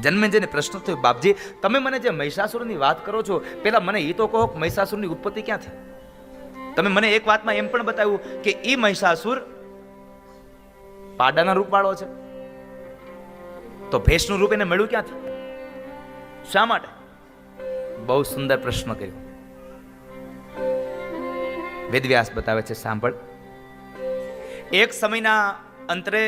જન્મે જઈને પ્રશ્ન થયો, બાપજી તમે મને જે મહિષાસુરની વાત કરો છો, પેલા મને એ તો કહો કે મહિષાસુરની ઉત્પત્તિ ક્યાંથી? તમે મને એક વાતમાં એમ પણ બતાવ્યું કે એ મહિષાસુર પાડાના રૂપવાળો છે, તો ભેંસનું રૂપ એને મળ્યું ક્યાંથી? શા માટે? બહુ સુંદર પ્રશ્ન કર્યો. વેદવ્યાસ બતાવે છે, સાંભળ. એક સમયના અંતરે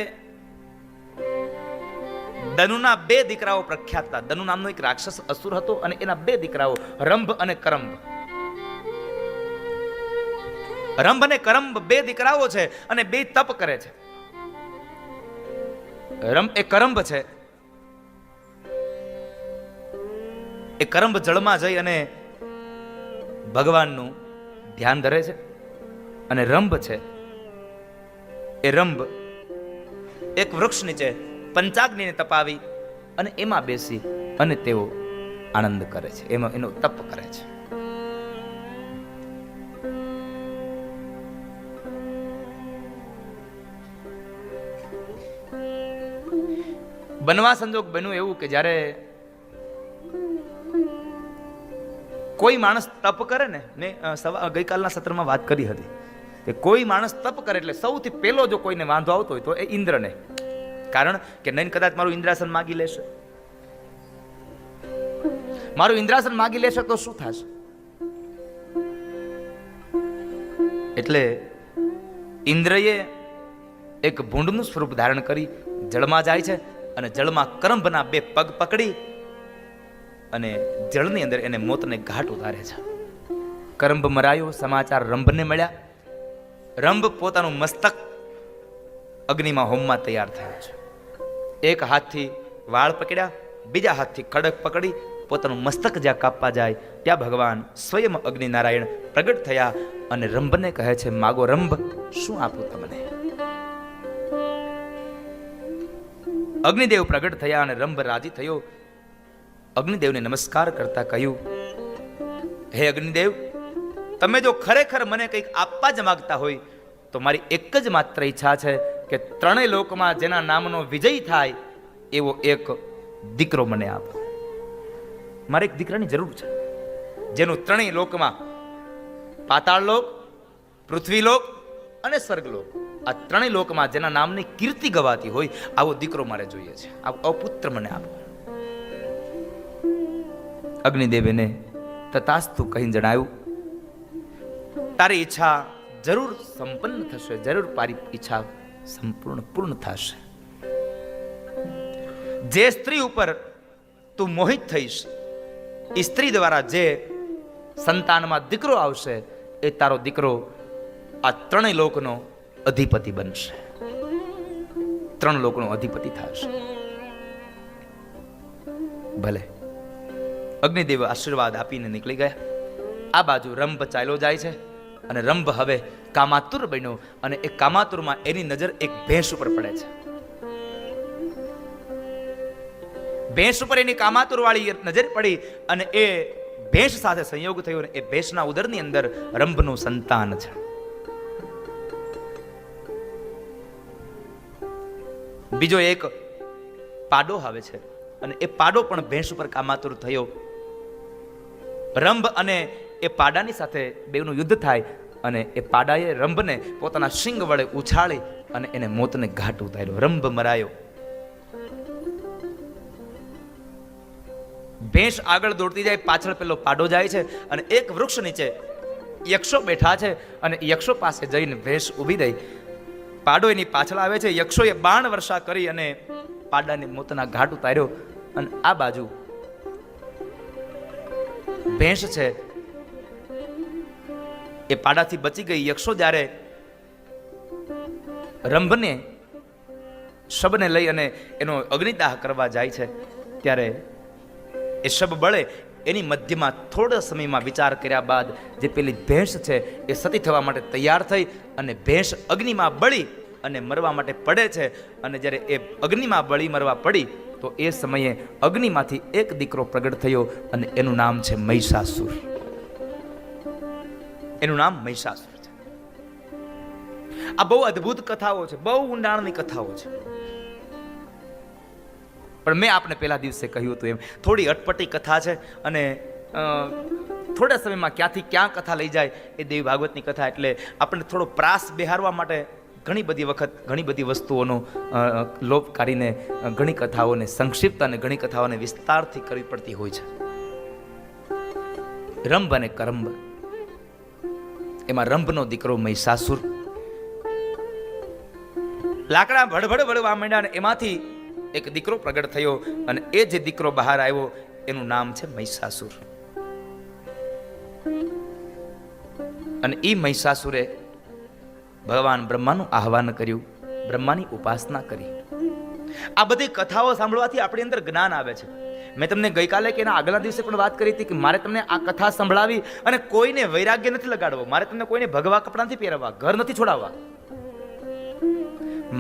દનુના બે દીકરાઓ પ્રખ્યાત હતા. દનુ નામનો એક રાક્ષસ અસુર હતો અને એના બે દીકરાઓ રંભ અને કરંભ. રંભ અને કરંભ બે દીકરાઓ છે અને બે તપ કરે છે. કરંભ છે, એ કરંભ જળમાં જઈ અને ભગવાનનું ધ્યાન ધરે છે. અને રંભ છે, એ રંભ એક વૃક્ષ નીચે પંચાગ્નિને તપાવી અને એમાં બેસી અને તેઓ આનંદ કરે છે, એમાં એનો તપ કરે છે. બનવા સંજોગ બન્યું એવું કે જ્યારે કોઈ માણસ તપ કરે ને, મેં ગઈકાલના સત્રમાં વાત કરી હતી કે કોઈ માણસ તપ કરે એટલે સૌથી પહેલો જો કોઈને વાંધો આવતો હોય તો એ ઇન્દ્રને. કારણ કે નૈન કદાચ મારું ઇન્દ્રાસન માગી લેશે, મારું ઇન્દ્રાસન માગી લેશે તો શું થશે? એટલે ઇન્દ્રએ એક ભૂંડનું સ્વરૂપ ધારણ કરી જળમાં જાય છે અને જળમાં કરંભના બે પગ પકડી અને જળની અંદર એને મોતને ઘાટ ઉતારે છે. કરંભ મરાયો, સમાચાર રંભને મળ્યા. રંભ પોતાનું મસ્તક અગ્નિમાં હોમમાં તૈયાર થયો છે. એક હાથથી વાળ પકડ્યા, બીજા હાથથી ખડક પકડી પોતાનું મસ્તક જ્યાં કાપવા જાય ત્યાં ભગવાન સ્વયં અગ્નિ નારાયણ પ્રગટ થયા અને રંભને કહે છે, માગો રંભ, શું આપું તમને? અગ્નિદેવ પ્રગટ થયા અને રંભ રાજી થયો. અગ્નિદેવને નમસ્કાર કરતા કહ્યું, હે અગ્નિદેવ, તમે જો ખરેખર મને કંઈક આપવા જ માંગતા હોય તો મારી એક જ માત્ર ઈચ્છા છે કે ત્રણેય લોકમાં જેના નામનો વિજય થાય એવો એક દીકરો મને આપો. મારે એક દીકરાની જરૂર છે જેનું ત્રણેય લોકમાં, પાતાળ લોક, પૃથ્વીલોક અને સ્વર્ગલોક, આ ત્રણેય લોકમાં જેના નામની કીર્તિ ગવાતી હોય આવો દીકરો મારે જોઈએ છે. આવો પુત્ર મને આપો. અગ્નિદેવ એને તથાસ્તુ કહીને જણાવ્યું, તારી ઈચ્છા જરૂર સંપન્ન થશે, જરૂર તારી ઈચ્છા સંપૂર્ણ પૂર્ણ થશે. જે સ્ત્રી ઉપર તું મોહિત થઈશ, એ સ્ત્રી દ્વારા જે સંતાનમાં દીકરો આવશે એ તારો દીકરો આ ત્રણેય લોકનો અધિપતિ બનશે, ત્રણ લોકનો અધિપતિ થશે. ભલે. અગ્નિદેવ આશીર્વાદ આપીને નીકળી ગયા. આ બાજુ રંભ ચાલ્યો જાય છે અને રંભ હવે કામાતુર બન્યો અને એ કામાતુરમાં એની નજર એક ભેંસ ઉપર પડે છે. ભેંસ ઉપર એની કામાતુર વાળી નજર પડી અને એ ભેંસ સાથે સંયોગ થયો અને એ ભેંસના ઉદરની અંદર રંભનું સંતાન છે. બીજો એક પાડો આવે છે અને એ પાડો પણ ભેંસ ઉપર કામાતુર થયો. રંભ અને એ પાડાની સાથે બેનું યુદ્ધ થાય અને એ પાડાએ રંભને પોતાના શિંગ વડે ઉછાળી અને એને મોતને ઘાટ ઉતાર્યો. રંભ મરાયો. ભેંસ આગળ દોડતી જાય, પાછળ પેલો પાડો જાય છે અને એક વૃક્ષ નીચે યક્ષો બેઠા છે અને યક્ષો પાસે જઈને ભેંસ ઊભી થઈ. પાડો એની પાછળ આવે છે. યક્ષોએ બાણ વર્ષા કરી અને પાડાને મોતના ઘાટ ઉતાર્યો. અને આ બાજુ ભેંસ છે એ પાડાથી બચી ગઈ. યક્ષો જ્યારે રંભને શબને લઈ અને એનો અગ્નિદાહ કરવા જાય છે ત્યારે એ શબ બળે એની મધ્યમાં થોડા સમયમાં વિચાર કર્યા બાદ જે પેલી ભેંસ છે એ સતી થવા માટે તૈયાર થઈ અને ભેંસ અગ્નિમાં બળી અને મરવા માટે પડે છે. અને જ્યારે એ અગ્નિમાં બળી મરવા પડી તો એ સમયે અગ્નિમાંથી એક દીકરો પ્રગટ થયો અને એનું નામ છે મહિષાસુર. એનું નામ મહિષાસુર છે. આ બહુ અદ્ભુત કથાઓ છે, બહુ ઊંડાણની કથાઓ છે. પણ મેં આપને પહેલા દિવસે કહ્યું હતું એમ થોડી અટપટી કથા છે અને થોડા સમયમાં ક્યાંથી ક્યાં કથા લઈ જાય એ દેવી ભાગવતની કથા, એટલે આપણને થોડો પ્રાસ બેહારવા માટે ઘણી બધી વખત ઘણી બધી વસ્તુઓનો લોપ કાઢીને ઘણી કથાઓને સંક્ષિપ્ત અને ઘણી કથાઓને વિસ્તારથી કરવી પડતી હોય છે. રંભ અને કરંભ, એમાં રંભનો દીકરો મહિષાસુર લાકડા ભડભડ વળવા માંડ્યા અને એમાંથી એક દીકરો પ્રગટ થયો અને એ જે દીકરો બહાર આવ્યો એનું નામ છે મહિષાસુર. અને એ મહિષાસુરે ભગવાન બ્રહ્માનું આહ્વાન કર્યું, બ્રહ્માની ઉપાસના કરી. આ બધી કથાઓ સાંભળવાથી આપણી અંદર જ્ઞાન આવે છે. મેં તમને ગઈકાલે કે એના આગલા દિવસે પણ વાત કરી હતી કે મારે તમને આ કથા સંભળાવી અને કોઈને વૈરાગ્ય નથી લગાડવો, મારે તમને કોઈને ભગવા કપડા નથી પહેરવા, ઘર નથી છોડાવવા.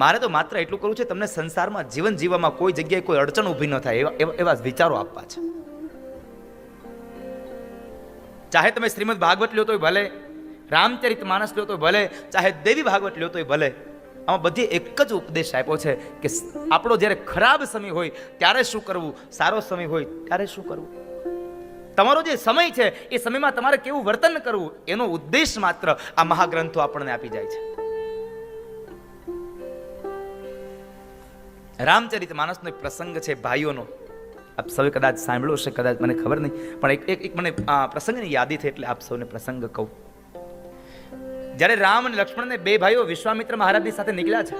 મારે તો માત્ર એટલું કરવું છે તમને સંસારમાં જીવન જીવવામાં કોઈ જગ્યાએ કોઈ અડચણ ઊભી ન થાય એવા વિચારો આપવા છે. ચાહે તમે શ્રીમદ ભાગવત લ્યો તોય ભલે, રામચરિત માનસ લ્યો તોય ભલે, ચાહે દેવી ભાગવત લ્યો તોય ભલે, આમાં બધી એક જ ઉપદેશ આપ્યો છે કે આપણો જ્યારે ખરાબ સમય હોય ત્યારે શું કરવું, સારો સમય હોય ત્યારે શું કરવું. તમારો જે સમય છે એ સમયમાં તમારે કેવું વર્તન કરવું એનો ઉદ્દેશ માત્ર આ મહાગ્રંથો આપણને આપી જાય છે. રામચરિત માનસનો એક પ્રસંગ છે ભાઈઓનો, આપ સૌએ કદાચ સાંભળ્યો હશે, કદાચ મને ખબર નહીં, પણ એક મને પ્રસંગની યાદી થઈ એટલે આપ સૌને પ્રસંગ કહું. જ્યારે રામ અને લક્ષ્મણને બે ભાઈઓ વિશ્વામિત્ર મહારાજની સાથે નીકળ્યા છે,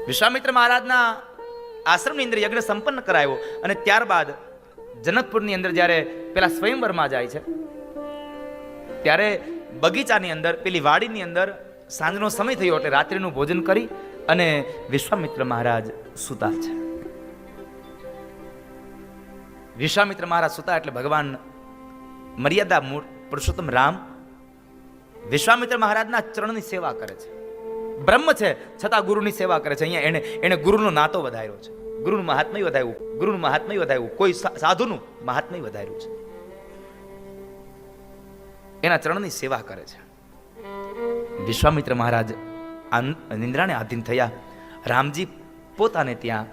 વિશ્વામિત્ર મહારાજના આશ્રમની અંદર યજ્ઞ સંપન્ન કરાયો અને ત્યારબાદ જનકપુરની અંદર જ્યારે પેલા સ્વયંવરમાં જાય છે ત્યારે બગીચાની અંદર પેલી વાડીની અંદર સાંજનો સમય થયો એટલે રાત્રિનું ભોજન કરી અને વિશ્વામિત્ર મહારાજ સૂતા છે. વિશ્વામિત્ર મહારાજ સૂતા એટલે ભગવાન મર્યાદા પુરુષોત્તમ રામ વિશ્વામિત્ર મહારાજના ચરણની સેવા કરે છે. બ્રહ્મ છે છતાં ગુરુની સેવા કરે છે. અહીંયા એને ગુરુનો નાતો વધાર્યો છે, ગુરુનું મહાત્મય વધાર્યું, ગુરુનું મહાત્મય વધાર્યું, કોઈ સાધુનું મહાત્મય વધાર્યું છે. એના ચરણની સેવા કરે છે. વિશ્વામિત્ર મહારાજ નિંદ્રાને આધીન થયા. રામજી પોતાને ત્યાં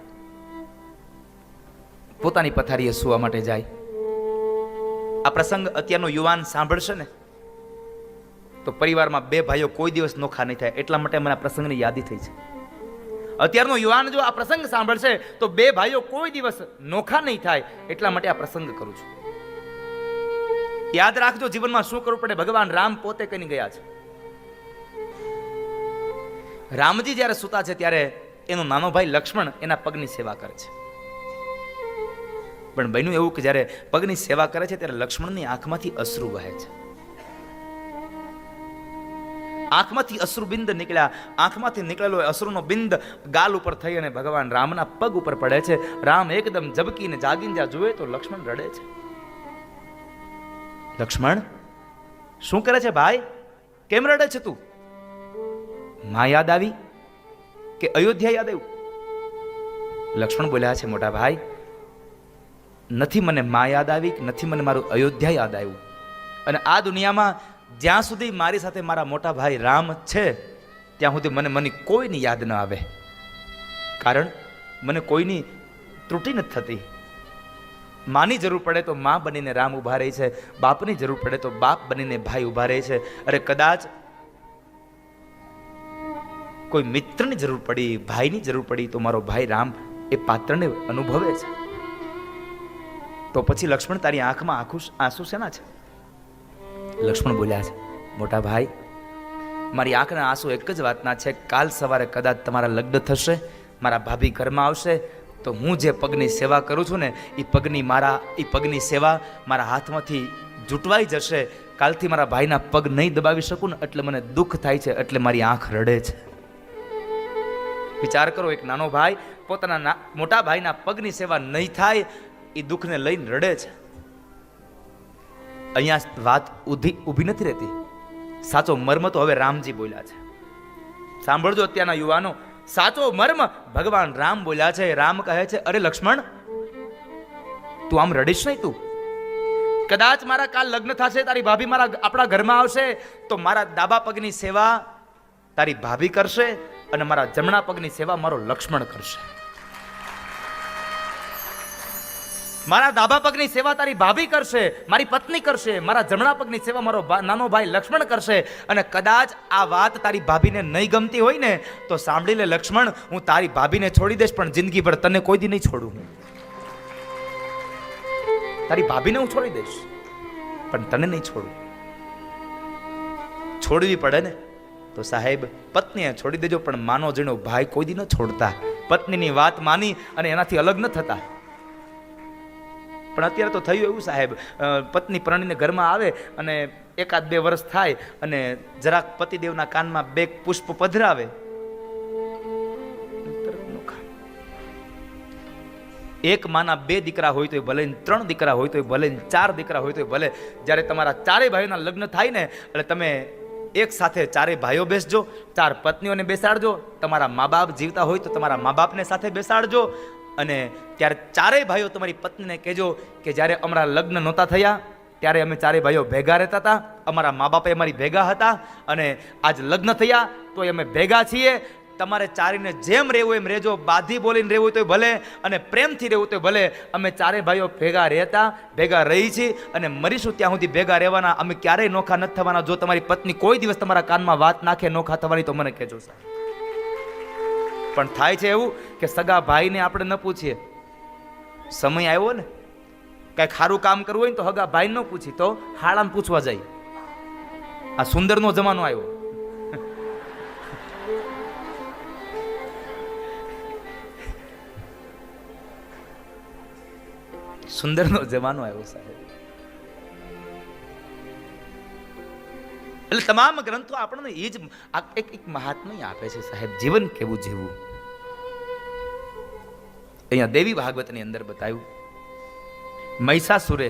પોતાની પથારીએ સુવા માટે જાય. આ પ્રસંગ અત્યારનો યુવાન સાંભળશે ને તો પરિવારમાં બે ભાઈઓ કોઈ દિવસ નોખા નહીં થાય, એટલા માટે મને આ પ્રસંગની યાદી થઈ છે. અત્યારનો યુવાન જો આ પ્રસંગ સાંભળશે તો બે ભાઈઓ કોઈ દિવસ નોખા નહીં થાય, એટલા માટે આ પ્રસંગ કરું છું. યાદ રાખજો જીવનમાં શું કરવું પડે, ભગવાન રામ પોતે કઈ ગયા છે. રામજી જ્યારે સૂતા છે ત્યારે એનો નાનો ભાઈ લક્ષ્મણ એના પગની સેવા કરે છે. પણ બન્યું એવું કે જ્યારે પગની સેવા કરે છે ત્યારે લક્ષ્મણની આંખમાંથી અશ્રુ વહે છે. આંખમાંથી અશ્રુબિંદ નીકળ્યા. આંખમાંથી નીકળેલો અશ્રુનો બિંદ ગાલ ઉપર થઈ અને ભગવાન રામના પગ ઉપર પડે છે. રામ એકદમ ઝબકીને જાગીને જ્યાં જુએ તો લક્ષ્મણ રડે છે. લક્ષ્મણ શું કરે છે ભાઈ, કેમ રડે છે તું? માં યાદ આવી કે અયોધ્યા યાદ આવ્યું? લક્ષ્મણ બોલ્યા છે મોટા ભાઈ, નથી મને માં યાદ આવી, નથી મને મારું અયોધ્યા યાદ આવ્યું, અને આ દુનિયામાં જ્યાં સુધી મારી સાથે મારા મોટા ભાઈ રામ છે ત્યાં સુધી મને કોઈની યાદ ન આવે, કારણ મને કોઈની ત્રુટિ નથી થતી. માની જરૂર પડે તો માં બનીને રામ ઉભા રહે છે, બાપની જરૂર પડે તો બાપ બનીને ભાઈ ઉભા રહે છે. અરે કદાચ કોઈ મિત્રની જરૂર પડી, ભાઈની જરૂર પડી તો મારો ભાઈ રામ એ પાત્રને અનુભવે છે. તો પછી લક્ષ્મણ તારી આંખમાં આંસુ શેના છે? લક્ષ્મણ બોલ્યા છે મોટા ભાઈ, મારી આંખના આંસુ એક જ વાતના છે, કાલ સવારે કદાચ તમારા લગ્ન થશે, મારા ભાભી ઘરમાં આવશે તો હું જે પગની સેવા કરું છું ને એ પગની સેવા મારા હાથમાંથી જૂટવાઈ જશે. કાલથી મારા ભાઈના પગ નહીં દબાવી શકું ને એટલે મને દુઃખ થાય છે, એટલે મારી આંખ રડે છે. વિચાર કરો, એક નાનો ભાઈ પોતાના મોટા ભાઈના પગની સેવા નહીં થાય એ દુઃખને લઈને રડે છે. અહીંયા વાત ઊભી નથી રહેતી, સાચો મર્મ તો હવે રામજી બોલ્યા છે. સાંભળજો અત્યારના યુવાનો, સાચો મર્મ ભગવાન રામ બોલ્યા છે. રામ કહે છે અરે લક્ષ્મણ, તું આમ રડીશ નહીં. તું કદાચ મારા કાલ લગ્ન થશે, તારી ભાભી આપણા ઘરમાં આવશે તો મારા ડાબા પગની સેવા તારી ભાભી કરશે અને મારા જમણા પગની સેવા મારો લક્ષ્મણ કરશે. મારા ડાબા પગની સેવા તારી ભાભી કરશે, મારી પત્ની કરશે, મારા જમણા પગની સેવા મારો નાનો ભાઈ લક્ષ્મણ કરશે. અને કદાચ આ વાત તારી ભાભીને નહીં ગમતી હોય ને તો સાંભળી લે લક્ષ્મણ, હું તારી ભાભીને છોડી દઈશ પણ જિંદગી ભર તને કોઈ દી નહીં છોડું. હું તારી ભાભીને હું છોડી દઈશ પણ તને નહીં છોડું. છોડવી પડે ને તો સાહેબ પત્નીએ છોડી દેજો પણ માનો જેનો ભાઈ કોઈ દી ન છોડતા. પત્નીની વાત માની અને એનાથી અલગ ન થતા. પણ અત્યારે તો થયું એવું સાહેબ, પત્ની પરણીને ઘરમાં આવે અને 1-2 વર્ષ થાય અને જરાક પતિદેવના કાનમાં 2 પુષ્પ પધરાવે, એક માના 2 દીકરા હોય તો ભલે, 3 દીકરા હોય તો ભલે, 4 દીકરા હોય તો ભલે, જ્યારે તમારા 4 ભાઈઓના લગ્ન થાય ને એટલે તમે એક સાથે 4 ભાઈઓ બેસજો, 4 પત્નીઓને બેસાડજો. તમારા મા બાપ જીવતા હોય તો તમારા મા બાપને સાથે બેસાડજો. અને ત્યારે 4 ભાઈઓ તમારી પત્નીને કહેજો કે જ્યારે અમારા લગ્ન નહોતા થયા ત્યારે અમે 4 ભાઈઓ ભેગા રહેતા હતા, અમારા મા બાપે અમારી ભેગા હતા અને આજ લગ્ન થયા તો અમે ભેગા છીએ. તમારે 4ને જેમ રહેવું એમ રહેજો, બાધી બોલીને રહેવું તો ભલે અને પ્રેમથી રહેવું તો ભલે. અમે 4 ભાઈઓ ભેગા રહેતા, ભેગા રહી છીએ અને મરીશું ત્યાં સુધી ભેગા રહેવાના. અમે ક્યારેય નોખા નથી થવાના. જો તમારી પત્ની કોઈ દિવસ તમારા કાનમાં વાત નાખે નોખા થવાની તો મને કહેજો સાહેબ. પણ થાય છે એવું કે સગા ભાઈને આપણે ન પૂછીએ. સમય આવ્યો ને કંઈક સારું કામ કરવું હોય ને તો સગા ભાઈ ન પૂછી તો હાળાને પૂછવા જાય. આ સુંદરનો જમાનો આવ્યો. સુંદરનો જમાનો આવ્યો સાહેબ. એટલે તમામ ગ્રંથો આપણને એ જ એક મહાત્મય આપે છે સાહેબ, જીવન કેવું જીવવું. અહીંયા દેવી ભાગવતની અંદર બતાવ્યું, મહિષાસુરે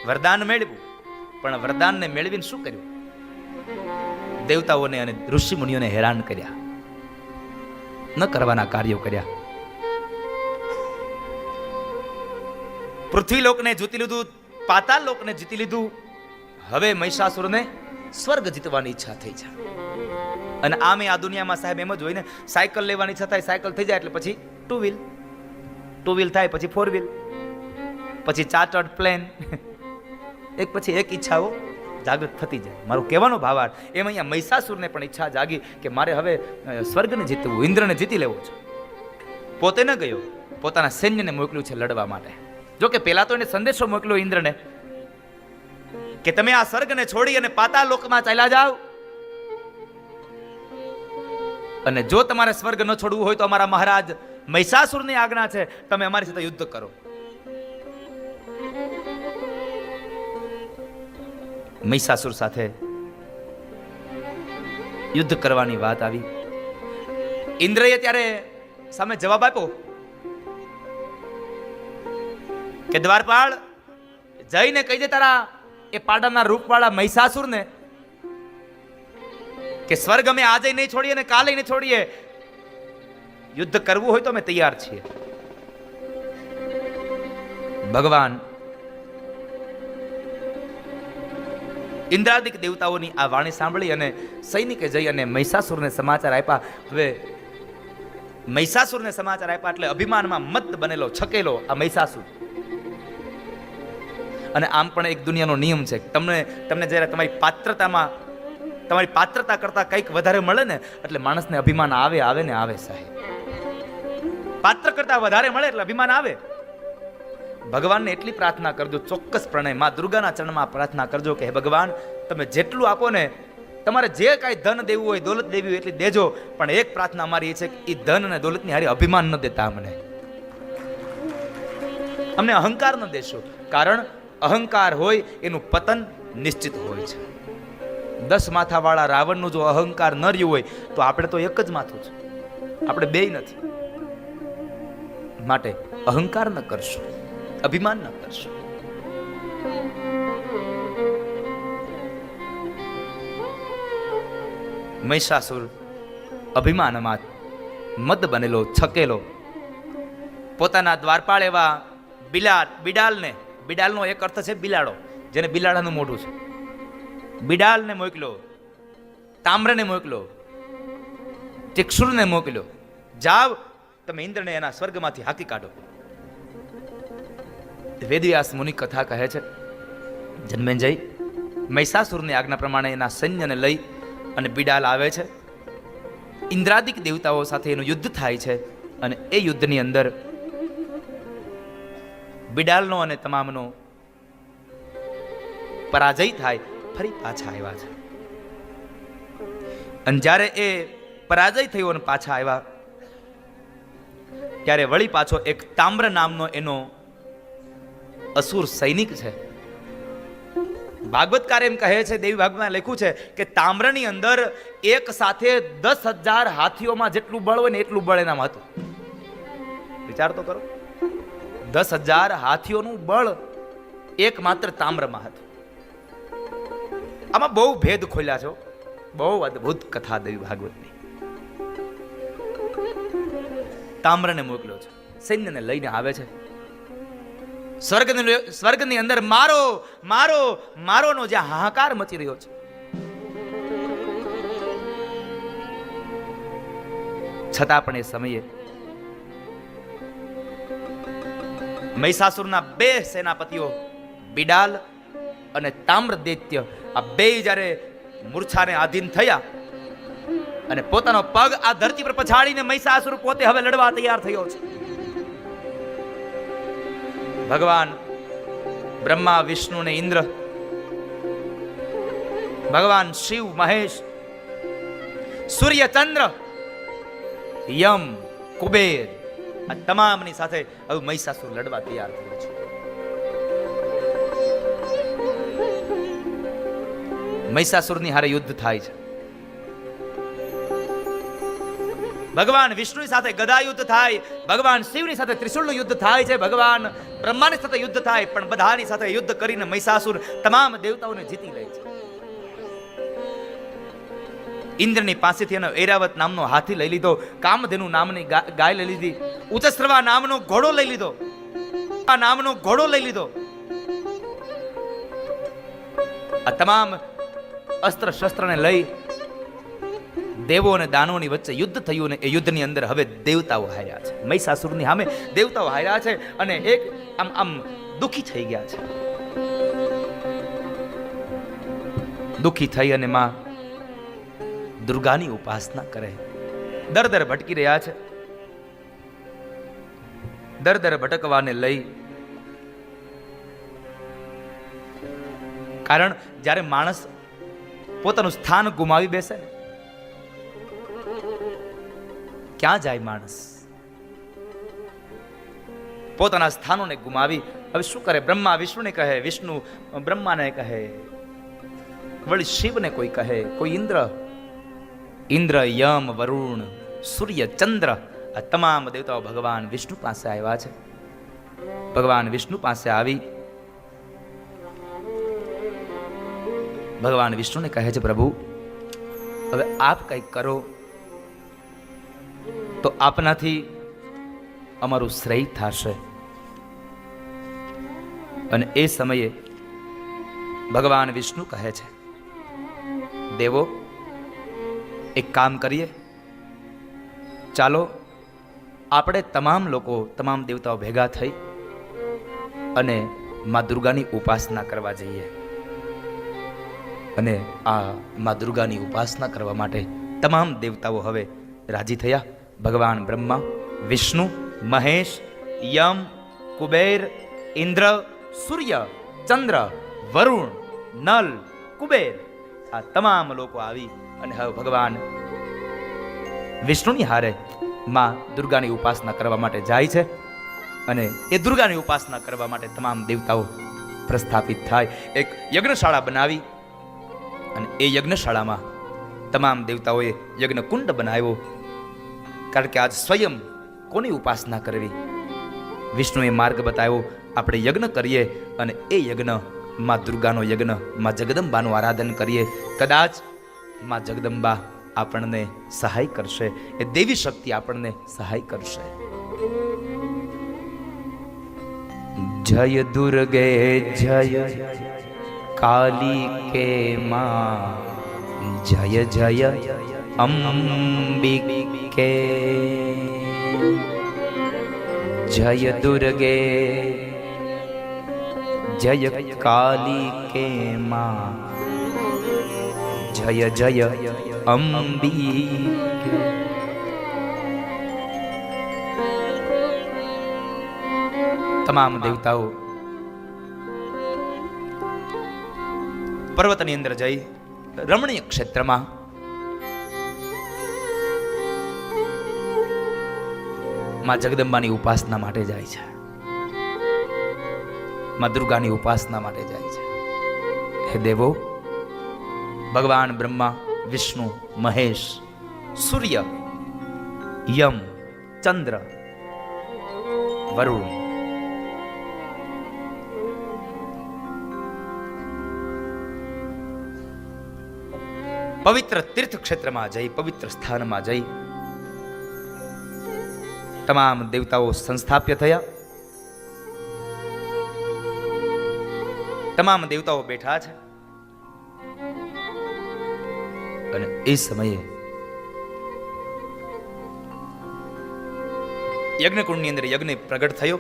વરદાન મેળવ્યું પણ વરદાનને મેળવીને શું કર્યું? દેવતાઓને અને ઋષિ મુનિઓને હેરાન કર્યા, ન કરવાના કાર્યો કર્યા. પૃથ્વી લોકને જીતી લીધું, પાતાળ લોકને જીતી લીધું. હવે મહિષાસુરને સ્વર્ગ જીતવાની ઈચ્છા થઈ છે. અને આમે આ દુનિયામાં સાહેબ એમ જ હોય ને, સાયકલ લેવાની ઈચ્છા થાય, સાયકલ થઈ જાય એટલે પછી 2 વ્હીલ, 2 વ્હીલ થાય પછી 4 વ્હીલ, પછી ચાર્ટર્ડ પ્લેન, એક પછી એક ઈચ્છાઓ જાગૃત થતી જાય. મારું કહેવાનો ભાવાર્થ એમ અહીંયા મહિષાસુરને પણ ઈચ્છા જાગી કે મારે હવે સ્વર્ગને જીતવું, ઇન્દ્રને જીતી લેવો છે. પોતે ન ગયો, પોતાના સૈન્યને મોકલ્યું છે લડવા માટે. જો કે પહેલા તો એને સંદેશો મોકલ્યો ઇન્દ્રને કે તમે આ સ્વર્ગને છોડી અને પાતાળ લોકમાં ચાલ્યા જાઓ, અને જો તમારે સ્વર્ગ ન છોડવું હોય તો અમારા મહારાજ મહિષાસુરની આજ્ઞા છે, તમે અમારી સાથે યુદ્ધ કરો. મહિષાસુર સાથે યુદ્ધ કરવાની વાત આવી. ઇન્દ્રએ ત્યારે સામે જવાબ આપ્યો કે દ્વારપાળ જઈને કહી દે તારા એ પાડાના રૂપવાળા મહિષાસુરને કે સ્વર્ગ અમે આજે નહીં છોડીએ ને કાલે નહીં છોડીએ, યુદ્ધ કરવું હોય તો અમે તૈયાર છીએ. ભગવાન ઇન્દ્રાદિક દેવતાઓની આ વાણી સાંભળી અને સૈનિકે જઈ અને મહિષાસુરને સમાચાર આપ્યા. હવે મહિષાસુરને સમાચાર આપ્યા એટલે અભિમાનમાં મત બનેલો, છકેલો આ મહિષાસુર. અને આમ પણ એક દુનિયાનો નિયમ છે, તમને જ્યારે તમારી પાત્રતા કરતા કંઈક વધારે મળે ને એટલે માણસને અભિમાન આવે ને આવે સાહેબ. પાત્ર કરતા વધારે મળે એટલે અભિમાન આવે. ભગવાનને એટલી પ્રાર્થના કરજો, ચોક્કસપણે માં દુર્ગાના ચરણમાં પ્રાર્થના કરજો કે હે ભગવાન, તમે જેટલું આપો ને, તમારે જે કાંઈ ધન દેવું હોય, દોલત દેવી હોય એટલી દેજો, પણ એક પ્રાર્થના અમારી એ છે કે એ ધન અને દોલતની હારી અભિમાન ન દેતા. અમને અહંકાર ન દેશો, કારણ અહંકાર હોય એનું પતન નિશ્ચિત હોય છે. 10 માથાવાળા રાવણનું જો અહંકાર ન રહ્યું હોય તો આપણે તો એક જ માથું છે, આપણે બેય નથી. માટે અહંકાર ન કરશો, અભિમાન ન કરશો. મહિષાસુર અભિમાનમાં મદ બનેલો, છકેલો, પોતાના દ્વારપાળ એવા બિડાલનો એક અર્થ છે બિલાડો, જેને બિલાડાનું મોઢું છે. બિડાલને મોકલ્યો, તામ્રને મોકલ્યો, ચિક્ષુરને મોકલ્યો, જાવ તમે ઇન્દ્રને એના સ્વર્ગમાંથી હાકી કાઢો. વેદવ્યાસ મુનિ કથા કહે છે, જન્મેજય મહિષાસુરની આજ્ઞા પ્રમાણે એના સૈન્યને લઈ અને બિડાલ આવે છે. ઇન્દ્રાદિક દેવતાઓ સાથે એનું યુદ્ધ થાય છે અને એ યુદ્ધની અંદર બિડાલનો અને તમામનો પરાજય થાય, ફરી પાછા આવ્યા છે. અને જ્યારે એ પરાજય થયો અને પાછા આવ્યા ત્યારે વળી પાછો એક તામ્ર નામનો એનો અસુર સૈનિક છે. ભાગવતકાર એમ કહે છે, દેવી ભાગવતમાં લખ્યું છે કે તામ્રની અંદર એક સાથે 10,000 હાથીઓમાં જેટલું બળ હોય ને એટલું બળ એનામાં હતું. વિચાર તો કરો, 10,000 હાથીઓનું બળ એક માત્ર તામ્રમાં હતું. આમાં બહુ ભેદ ખોલ્યા છે, બહુ અદ્ભુત કથા દેવી ભાગવતની. તામ્રને મોકલ્યો છે, સૈન્યને લઈને આવે છે. સ્વર્ગની અંદર મારો મારો મારોનો જે હાહાકાર મચી રહ્યો છે. છતાં પણ એ સમયે મહિષાસુરના 2 સેનાપતિઓ બિડાલ અને તામ્ર દૈત્ય, આ 2 જ્યારે મૂર્છાને આધીન થયા અને પોતાનો પગ આ ધરતી પર પછાડીને મહિષાસુર પોતે હવે લડવા તૈયાર થયો છે. ભગવાન બ્રહ્મા, વિષ્ણુ ને ઇન્દ્ર, ભગવાન શિવ, મહેશ, સૂર્ય, ચંદ્ર, યમ, કુબેર, આ તમામની સાથે હવે મહિષાસુર લડવા તૈયાર થયો છે. મહિષાસુરની હારે યુદ્ધ થાય છે. ભગવાન વિષ્ણુની સાથે ગદા યુદ્ધ થાય, ભગવાન શિવની સાથે ત્રિશૂળનું યુદ્ધ થાય છે, ભગવાન બ્રહ્માની સાથે યુદ્ધ થાય, પણ બધાની સાથે યુદ્ધ કરીને મહિષાસુર તમામ દેવતાઓને જીતી લે છે. ઇન્દ્રની પાસેથી એનો ઐરાવત નામનો હાથી લઈ લીધો, કામધેનુ નામની ગાય લઈ લીધી, ઉચસ્રવા નામનો ઘોડો લઈ લીધો, આ નામનો ઘોડો લઈ લીધો. આ તમામ અસ્ત્ર શસ્ત્રને લઈ દેવો અને દાનવોની વચ્ચે યુદ્ધ થયું, અને એ યુદ્ધની અંદર હવે દેવતાઓ હાર્યા છે. મહિષાસુરની સામે દેવતાઓ હાર્યા છે અને એક આમ દુખી થઈ ગયા છે. દુખી થઈ અને માં દુર્ગાની ઉપાસના કરે, દર દર ભટકી રહ્યા છે. દર દર ભટકવાને લઈ, કારણ જ્યારે માણસ પોતાનું સ્થાન ગુમાવી બેસે, ક્યાં જાય માણસ? પોતાના સ્થાનોને ગુમાવી હવે શું કરે? બ્રહ્મા વિષ્ણુને કહે, વિષ્ણુ બ્રહ્માને કહે, વળી શિવને કોઈ કહે, કોઈ ઇન્દ્ર, યમ, વરુણ, સૂર્ય, ચંદ્ર, આ તમામ દેવતાઓ ભગવાન વિષ્ણુ પાસે આવ્યા છે. ભગવાન વિષ્ણુ પાસે આવી ભગવાન વિષ્ણુને કહે છે, પ્રભુ હવે આપ કંઈક કરો તો આપનાથી અમારું શ્રેય થશે. અને એ સમયે ભગવાન વિષ્ણુ કહે છે, દેવો એક કામ કરીએ, ચાલો આપણે તમામ લોકો, તમામ દેવતાઓ ભેગા થઈ અને મા દુર્ગાની ઉપાસના કરવા જઈએ. અને આ મા દુર્ગાની ઉપાસના કરવા માટે તમામ દેવતાઓ હવે રાજી થયા. ભગવાન બ્રહ્મા, વિષ્ણુ, મહેશ, યમ, કુબેર, ઇન્દ્ર, સૂર્ય, ચંદ્ર, વરુણ, નલ, કુબેર, આ તમામ લોકો આવી અને હવે ભગવાન વિષ્ણુની હારે માં દુર્ગાની ઉપાસના કરવા માટે જાય છે. અને એ દુર્ગાની ઉપાસના કરવા માટે તમામ દેવતાઓ પ્રસ્થાપિત થાય. એક યજ્ઞશાળા બનાવી અને એ યજ્ઞશાળામાં તમામ દેવતાઓએ યજ્ઞકુંડ બનાવ્યો. કારણ કે આજ સ્વયં કોની ઉપાસના કરવી? વિષ્ણુએ માર્ગ બતાવ્યો, આપણે યજ્ઞ કરીએ અને એ યજ્ઞ માં દુર્ગાનો યજ્ઞ, માં જગદંબાનું આરાધન કરીએ. કદાચ માં જગદંબા આપણને સહાય કરશે, એ દેવી શક્તિ આપણને સહાય કરશે. જય દુર્ગે જય કાલી કે માં, જય જય અંબિકે, જય દુર્ગે જય કાલી કે માં, જય જય અંબિકે. તમામ દેવતાઓ પર્વતની અંદર જઈ રમણીય ક્ષેત્રમાં માં જગદંબાની ઉપાસના માટે જાય છે, માં દુર્ગાની ઉપાસના માટે જાય છે. હે દેવો, ભગવાન બ્રહ્મા, વિષ્ણુ, મહેશ, સૂર્ય, યમ, ચંદ્ર, વરુણ, પવિત્ર તીર્થ ક્ષેત્રમાં જઈ, પવિત્ર સ્થાનમાં જઈ તમામ દેવતાઓ સંસ્થાપ્ય થયા. તમામ દેવતાઓ બેઠા છે અને એ સમયે યજ્ઞકુંડની અંદર યજ્ઞ પ્રગટ થયો.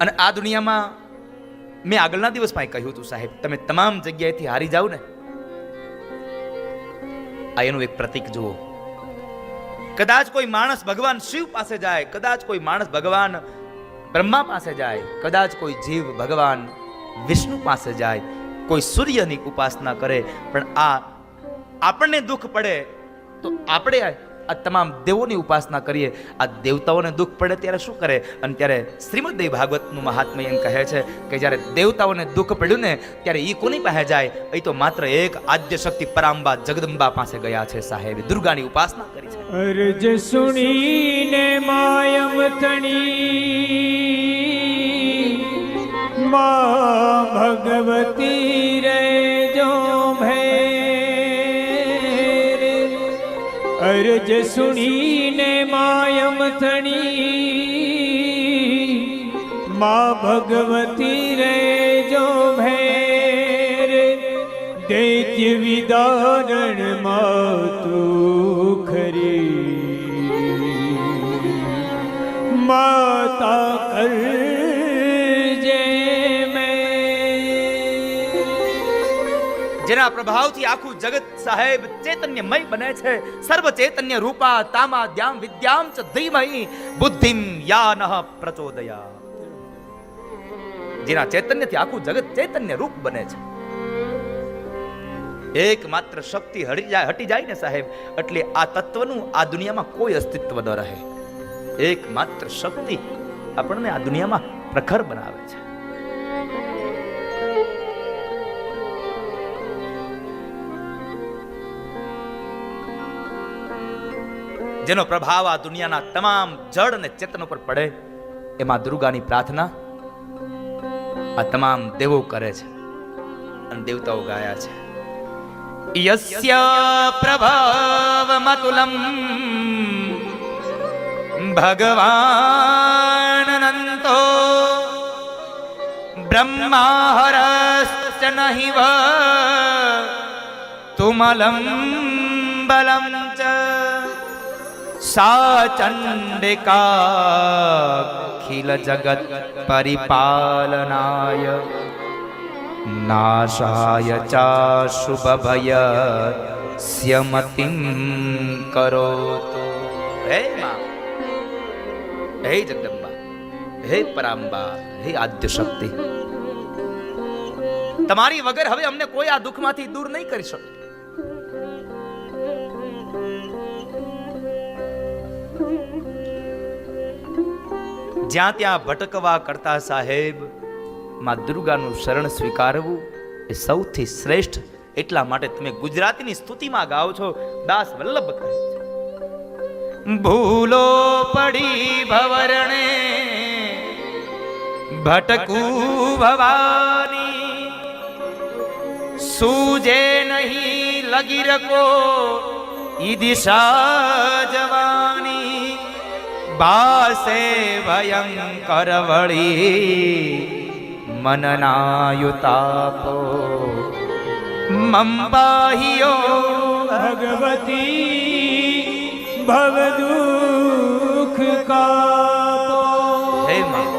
અને આ દુનિયામાં મેં આગળના દિવસમાં કહ્યું હતું, સાહેબ તમે તમામ જગ્યાએથી હારી જાવ ને, આ એનું એક પ્રતીક જુઓ. કદાચ કોઈ માણસ ભગવાન શિવ પાસે જાય, કદાચ કોઈ માણસ ભગવાન બ્રહ્મા પાસે જાય, કદાચ કોઈ જીવ ભગવાન વિષ્ણુ પાસે જાય, કોઈ સૂર્યની ઉપાસના કરે, પણ આપણને દુઃખ પડે તો આપણે આ તમામ દેવોની ઉપાસના કરીએ. આ દેવતાઓને દુઃખ પડે ત્યારે શું કરે? અને ત્યારે શ્રીમદ ભાગવતનું મહાત્મ્ય એમ કહે છે કે જ્યારે દેવતાઓને દુઃખ પડ્યું ને ત્યારે એ કોની પાસે જાય? એ તો માત્ર એક આદ્ય શક્તિ પરાંબા જગદંબા પાસે ગયા છે. સાહેબ દુર્ગાની ઉપાસના કરી છે. અરજ સુણીને માયમ તણી માં ભગવતી રે જો ભેર, અરજ સુણીને માયમ તણી માં ભગવતી રે જો ભેર, દૈત્ય વિદારણ માતું ખરી માતા કરજે મેં. જેના પ્રભાવથી આખું જગત સાહેબ ચૈતન્યમય બને છે. સર્વ ચૈતન્ય રૂપા તામા દ્યામ વિદ્યામ ચ ધીમહિ બુદ્ધિમ યાનઃ પ્રચોદયા. જેના ચૈતન્યથી આખું જગત ચૈતન્ય રૂપ બને છે. એકમાત્ર શક્તિ હટી જાય ને સાહેબ, એટલે આ તત્વનું આ દુનિયામાં કોઈ અસ્તિત્વ ન રહે. એકમાત્ર શક્તિ આપણને આ દુનિયામાં પ્રખર બનાવે છે. જેનો પ્રભાવ આ દુનિયાના તમામ જડ અને ચેતન ઉપર પડે, એમાં દુર્ગાની પ્રાર્થના આ તમામ દેવો કરે છે અને દેવતાઓ ગાયા છે. યસ્ય પ્રભાવમતુલં ભગવાન અનંતો બ્રહ્માહરશ્ચ નહિવ તુમલં બલં ચ સા ચંડિકાખિલ જગત પરિપાલનાય નાશાય ચાશુભ ભય સ્યમતિં કરોતુ. હે માં, હે જગદંબા, હે પરાંબા, હે આદ્ય શક્તિ, તમારી વગર હવે અમને કોઈ આ દુઃખમાંથી દૂર નહીં કરી શકે. જ્યાં ત્યાં ભટકવા કરતા સાહેબ માં દુર્ગાનું શરણ સ્વીકારવું એ સૌથી શ્રેષ્ઠ. એટલા માટે તમે ગુજરાતીની સ્તુતિમાં ગાઓ છો. દાસ વલ્લભ કહે છે, ભૂલો પડી ભવરણે ભટકું ભવાની, સૂજે નહીં લગી રકો ઈ દિશા જવાની, બાસે ભયંકર વળી મનનાયુતાપો મંબાહિયો ભગવતી ભવ દુઃખ કાપો. હે માં,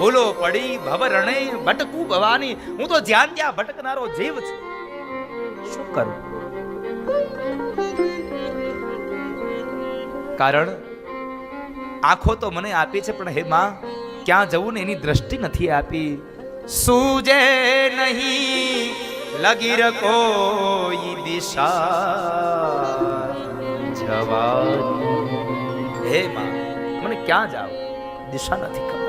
ભૂલો પડી ભવરણે ભટકું ભવાની. હું તો જ્યાં ત્યાં ભટકનારો જીવ છું. શું કરું? કારણ આંખો તો મને આપી છે, પણ હે માં ક્યાં જવું ને એની દ્રષ્ટિ નથી આપી. સૂજે નહીં લગી કોઈ દિશા જવાની. હે માં મને ક્યાં જાવ દિશા નથી ખબર.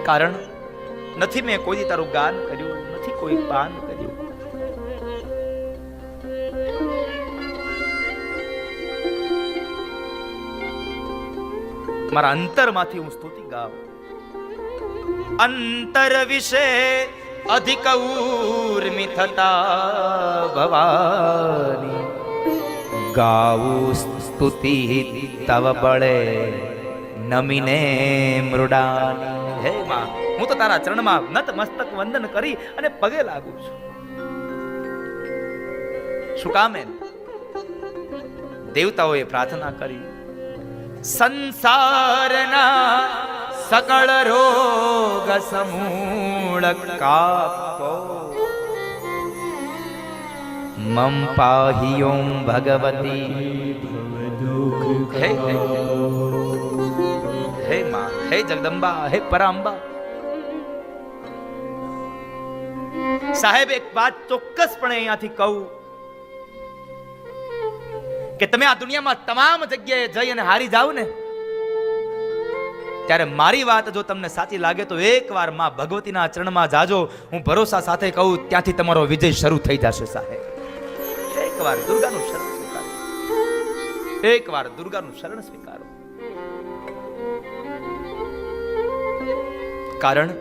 કારણ નથી મેં કોઈ દી તારું ગાન કર્યું, નથી કોઈ પાન કર્યું. મારા અંતરમાંથી હું સ્તુતિ ગાઉં. અંતર વિશે અધિક ઉર્મિ થતા ભવાની. ગાવું સ્તુતિ તવ બળે નમીને મૃડાની. હે માં હું તો તારા ચરણમાં નત મસ્તક વંદન કરી અને પગે લાગુ છું. શું કામ? દેવતાઓએ પ્રાર્થના કરી, સંસારના સકળ રોગ સમૂળ કાપો. મમ પાહી ઓમ ભગવતી. હે હે માં, હે જગદંબા, હે પરાંબા. સાહેબ એક વાત ચોક્કસપણે અહીંયાથી કહું કે તમે આ દુનિયામાં તમામ જગ્યાએ જઈ અને હારી જાવ ને, ત્યારે મારી વાત જો તમને સાચી લાગે તો એકવાર માં ભગવતીના ચરણમાં જાજો. હું ભરોસા સાથે કહું ત્યાંથી તમારો વિજય શરૂ થઈ જશે સાહેબ. એકવાર દુર્ગાનું શરણ સ્વીકારો. એકવાર દુર્ગાનું શરણ સ્વીકારો. કારણ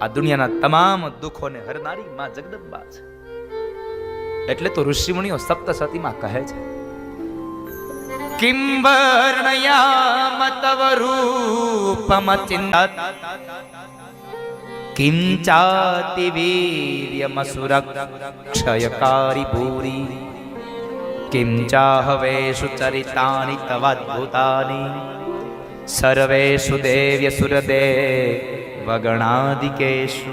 આ દુનિયાના તમામ દુઃખોને હરનારી માં જગદંબા છે. એટલે તો ઋષિમુનિઓ સપ્તસતીમાં કહે છે, કિમ વર્ણયામ તવ રૂપમ ચિંતા કિમ ચાતિ વીર્યમસુરક્ષયકારી ભૂરી કિમ ચાહવેષુ ચરિતાની તવાદ્ભુતાની સર્વેષુ દેવ્ય સુરદેવ વગણાદિકેષુ.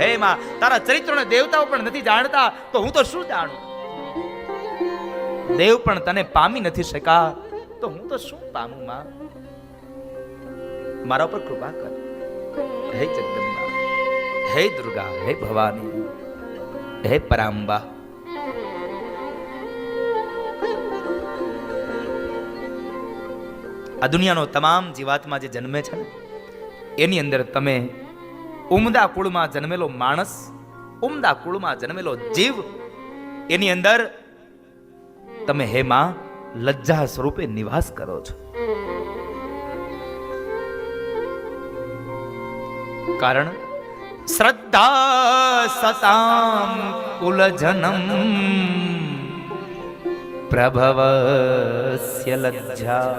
હે માં તારા ચરિત્રોને દેવતાઓ પણ નથી જાણતા તો હું તો શું જાણું? દેવ પણ તને પામી નથી શકા તો હું તો શું પામું? માં મારા ઉપર કૃપા કર. હે જગદંબા, હે દુર્ગા, હે ભવાની, હે પરાંબા. આ દુનિયાનો તમામ જીવાત્મા જે જન્મે છે ને એની અંદર તમે ઉમદા કુળમાં જન્મેલો માણસ, ઉમદા કુળમાં જન્મેલો જીવ, એની અંદર તમે હે માં લજ્જા સ્વરૂપે નિવાસ કરો છો. કારણ શ્રદ્ધા સતામ કુલજનમ પ્રભવસ્ય લજ્જા.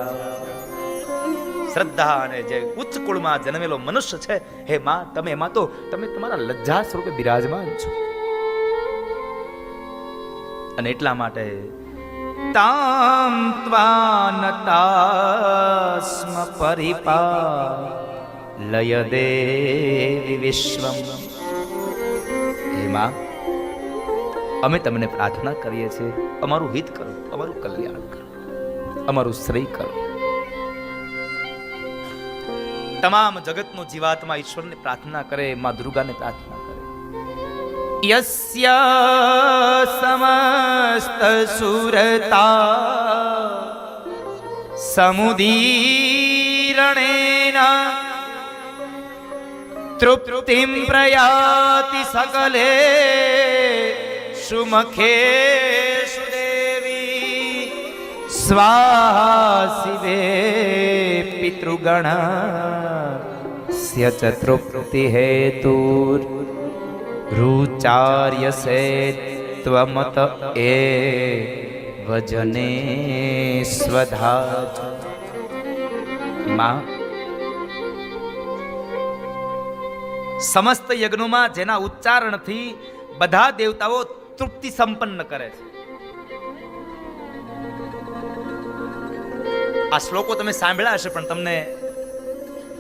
શ્રદ્ધા અને જે ઉચ્ચ કુળમાં જન્મેલો મનુષ્ય છે હે માં તમે એમાં તો તમે તમારા લજ્જા સ્વરૂપે બિરાજમાન છો. અને એટલા માટે તામ ત્વાનતાસ્મ પરિપાલય દેવી વિશ્વમ. હે માં અમે તમને પ્રાર્થના કરીએ છીએ, અમારું હિત કરો, અમારું કલ્યાણ કરો, અમારું શ્રેય કરો. તમામ જગતનો જીવાત્મા ઈશ્વરને પ્રાર્થના કરે, માં દુર્ગાને પ્રાર્થના કરે. યસ્ય સમસ્ત સુરતા સમુદીરણેના તૃપ્તિમ પ્રયાતિ સકલે સુમખેષુ દેવી સ્વાસિવે પિતૃગણ સ્ય ચ તૃપ્તિ હેતુર રૂચાર્યસે ત્વમત એ વજને સ્વધા. માં સમસ્ત યજ્ઞોમાં જેના ઉચ્ચારણથી બધા દેવતાઓ તૃપ્તિ સંપન્ન કરે છે. આ શ્લોકો તમે સાંભળ્યા હશે પણ તમને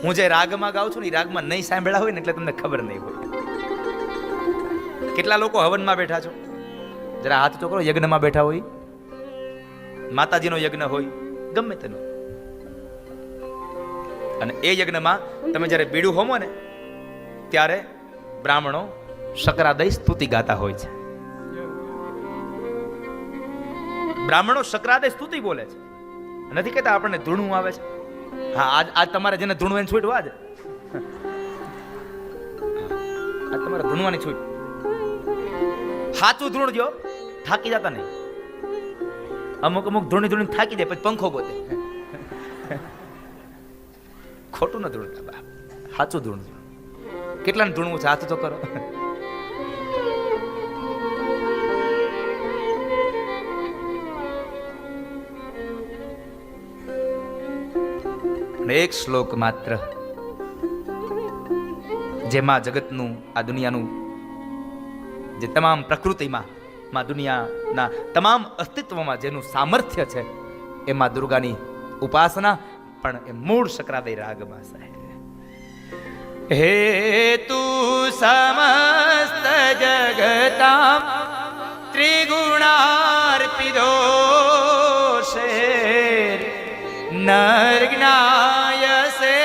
હું જે રાગમાં ગાઉં છું ને એ રાગમાં નહીં સાંભળ્યા હોય ને એટલે તમને ખબર નહીં હોય. કેટલા લોકો હવનમાં બેઠા છો? જરા હાથ તો કરો. યજ્ઞમાં બેઠા હોય, માતાજીનો યજ્ઞ હોય, ગમે તેનો, અને એ યજ્ઞમાં તમે જ્યારે બીડું હોમો ને ત્યારે બ્રાહ્મણો શકરાદય સ્તુતિ ગાતા હોય છે. બ્રાહ્મણો શકરાદય સ્તુતિ બોલે છે. નથી કહેતા આપણને ધૂણું આવે છે. હા, આજ તમારે જેને ધૂણું એને છૂટ આજ તમારે ધૂણવાની છૂટ. સાચું ધૂણ જો, થાકી જતા નહીં. અમુક ધૂણી થાકી જાય પછી પંખો ગોતે. ખોટું ન ધૂણતા, સાચું ધૂણ. કેટલાને ધૂણવું છે? હાથ તો કરો. એક શ્લોક માત્ર જેમાં જગતનું, આ દુનિયાનું, જે તમામ પ્રકૃતિમાં, દુનિયાના તમામ અસ્તિત્વમાં જેનું સામર્થ્ય છે, એમાં દુર્ગાની ઉપાસના પણ એ મૂળ શકરાદય રાગમાં છે. હેતુ સમસ્ત જગતામ ત્રિગુણાર્પિતો નર્જ્ઞાય સે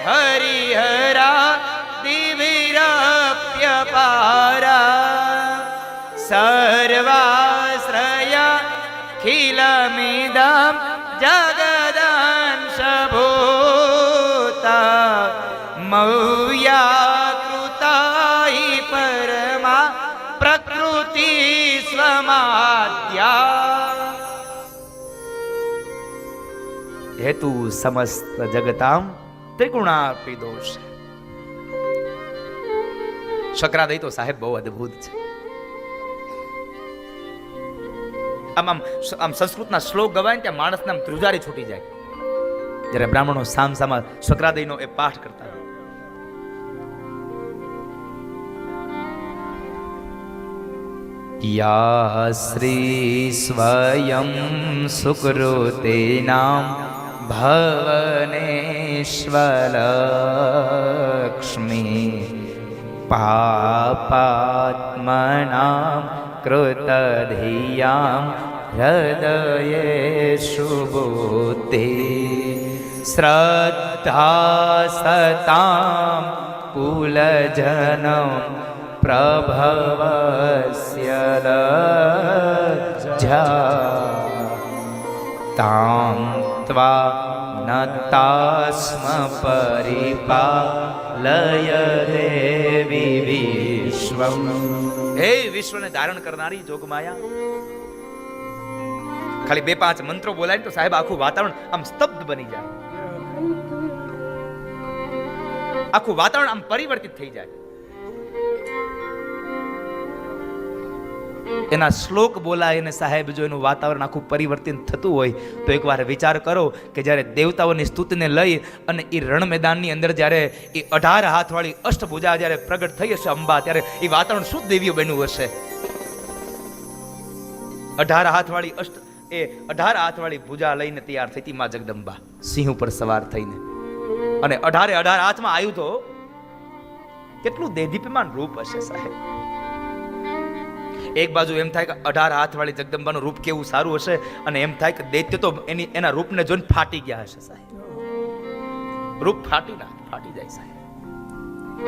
હરિહરા દિવિરપ્યપારા સર્વાશ્રયા ખિલમિદં જગદંશભૂતા મૌયાકૃતા હિ પરમા પ્રકૃતિ સ્વમાદ્યા હેતુ સમસ્ત જગતામ ત્રિગુણાર્પિતોષ. શકરાદય તો સાહેબ બહુ અદ્ભુત છે. આમ સંસ્કૃતના શ્લોક ગવાય ત્યાં માણસને આમ ધ્રુજારી છૂટી જાય જ્યારે બ્રાહ્મણો સામસામા શકરાદયનો એ પાઠ કરતા હોય. યા શ્રી સ્વયં સુકૃતેનામ ભવનેશ્વરલક્ષ્મી પાપાત્મનામ કૃતધિયામ હૃદયેષુ બુદ્ધિ શ્રદ્ધા સતામ કુલજનમ પ્રભવસ્ય લજ્જા તામ ત્વા નતાસ્મ પરિપાલય દેવી વિશ્વમ. હે વિશ્વને ધારણ કરનારી જોગમાયા, ખાલી 2-5 મંત્રો બોલાય તો સાહેબ આખું વાતાવરણ આમ સ્તબ્ધ બની જાય, આખું વાતાવરણ આમ પરિવર્તિત થઈ જાય. એના શ્લોક બોલાય અને સાહેબ જો એનું વાતાવરણ આખું પરિવર્તન થતું હોય તો એકવાર વિચાર કરો કે જ્યારે દેવતાઓની સ્તુતિને લઈ અને એ રણ મેદાનની અંદર જ્યારે એ 18 હાથવાળી અષ્ટભુજા જ્યારે પ્રગટ થઈ હશે અંબા, ત્યારે એ વાતાવરણ શું દિવ્ય બન્યું હશે. 18 હાથવાળી ભુજા લઈને તૈયાર થઈ હતી માં જગદંબા, સિંહ ઉપર સવાર થઈને, અને 18 હાથમાં આવ્યું તો કેટલું દેદીપ્યમાન રૂપ હશે સાહેબ. એક બાજુ એમ થાય કે 18 હાથવાળી જગદંબાનું રૂપ કેવું સારું હશે, અને એમ થાય કે દૈત્ય તો એના રૂપને જોઈને ફાટી ગયા હશે સાહેબ. રૂપ ફાટી જાય સાહેબ.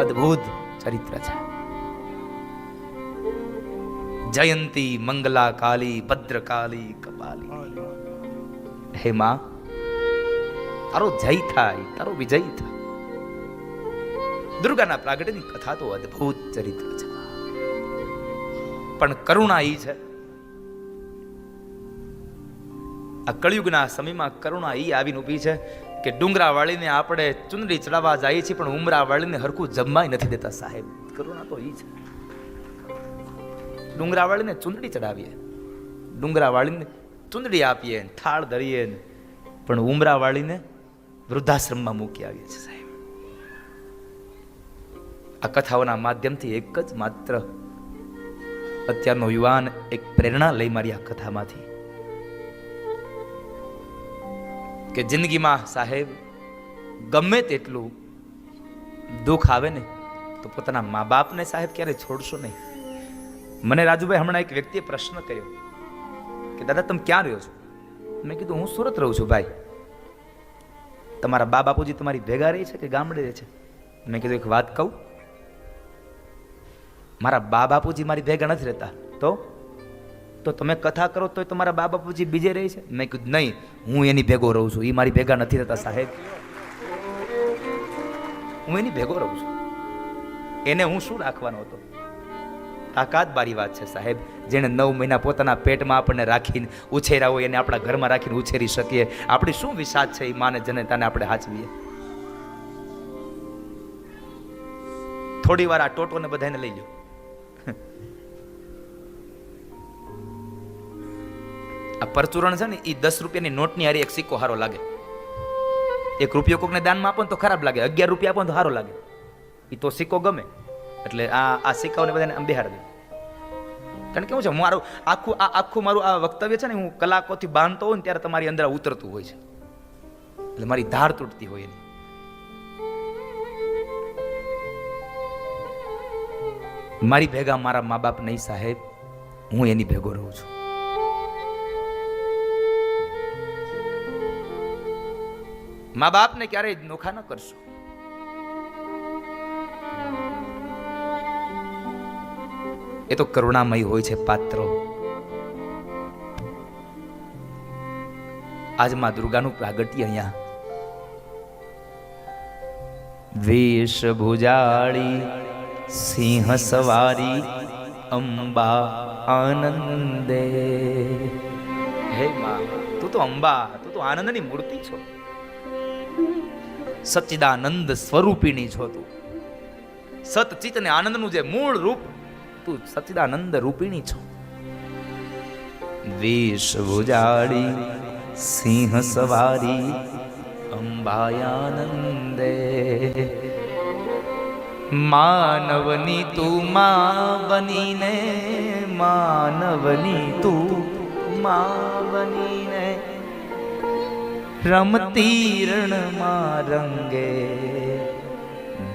અદ્ભુત ચરિત્ર છે. જયંતી મંગલા કાલી ભદ્રકાલી કપાલી. હે માં, તારો જય થાય, તારો વિજય થાય. દુર્ગાના પ્રાગટ્યની કથા તો અદ્ભુત ચરિત્ર છે, પણ કરુણા ઈ છે. આ કળિયુગના સમયમાં કરુણા ઈ આવીને ઊભી છે કે ડુંગરા વાળીને આપણે ચુંદડી ચડાવવા જઈએ છીએ પણ ઉમરા વાળીને હરખું જમવાય નથી દેતા સાહેબ. કરુણા તો ઈ છે. ડુંગરા વાળીને ચુંદડી ચડાવીએ, ડુંગરા વાળીને ચુંદડી આપીએ, થાળ ધરીએ, પણ ઉમરા વાળીને વૃદ્ધાશ્રમમાં મૂકી આવીએ છીએ સાહેબ. આ કથાઓના માધ્યમથી એક જ માત્ર અત્યારનો યુવાન એક પ્રેરણા લઈ મારી આ કથામાંથી કે જિંદગીમાં સાહેબ ગમે તેટલું દુઃખ આવે ને તો પોતાના મા બાપને સાહેબ ક્યારે છોડશો નહીં. મને રાજુભાઈ હમણાં એક વ્યક્તિએ પ્રશ્ન કર્યો કે દાદા તમે ક્યાં રહ્યો છો? મેં કીધું હું સુરત રહું છું ભાઈ. તમારા બા બાપુજી તમારી ભેગા રહે છે કે ગામડે રહે છે? મેં કીધું એક વાત કહું, મારા બા બાપુજી મારી ભેગા નથી રહેતા. તો તમે કથા કરો તો તમારા બા બાપુજી બીજે રહે છે? મેં કીધું નહીં, હું એની ભેગો રહું છું, એ મારી ભેગા નથી રહેતા સાહેબ. હું એની ભેગો રહું છું, એને હું શું રાખવાનો હતો? તાકાત બારી વાત છે સાહેબ. જેણે 9 મહિના પોતાના પેટમાં આપણને રાખીને ઉછેર્યા હોય એને આપણા ઘરમાં રાખીને ઉછેરી શકીએ. આપણી શું વિશાદ છે એ માને જનતાને આપણે હાચવીએ. થોડી વાર આ ટોટોને બધાને લઈ લો. આ પરચુરણ છે ને એ 10 રૂપિયાની નોટની હારી એક સિક્કો હારો લાગે. 1 રૂપિયો કોકને દાનમાં આપો ને તો ખરાબ લાગે, 11 રૂપિયા આપો ને તો સારો લાગે. એ તો સિક્કો ગમે. એટલે આ સિક્કાઓને બધાને આમ બેહાડ દે. કારણ કે શું છે, મારું આખું મારું આ વક્તવ્ય છે ને હું કલાકોથી બાંધતો હોય ને ત્યારે તમારી અંદર ઉતરતું હોય છે, એટલે મારી ધાર તૂટતી હોય એની. મારી ભેગા મારા મા બાપ નહીં સાહેબ, હું એની ભેગો રહું છું. મા બાપને ક્યારેય નોખા ન કરશો. એ તો કરુણામય હોય છે પાત્રો. આજ માં દુર્ગાનું પ્રાગટ્ય અહીંયા. વેશ ભુજાળી સિંહ સવારી અંબા આનંદે. હે માં, તું તો અંબા, તું તો આનંદની મૂર્તિ છો, સચ્ચિદાનંદ સ્વરૂપિણી છો તું. સતચિત અને આનંદનું જે મૂળ રૂપ, તું સચ્ચિદાનંદ રૂપિણી છો. વેશ ભુજાળી સિંહ સવારી અંબાયાનંદે. માનવની તું માં બનીને, માનવની તું માં બનીને રમતી રણમાં રંગે.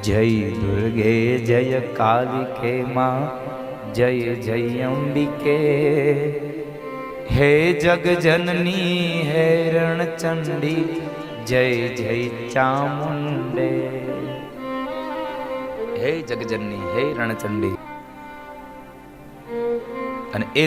જય દુર્ગે જય કાલિકે માં, જય જય અંબિકે. હે જગજનની હે રણચંડી, જય જય ચામુંડે. હે જગજનની હે રણચંડી. અને એ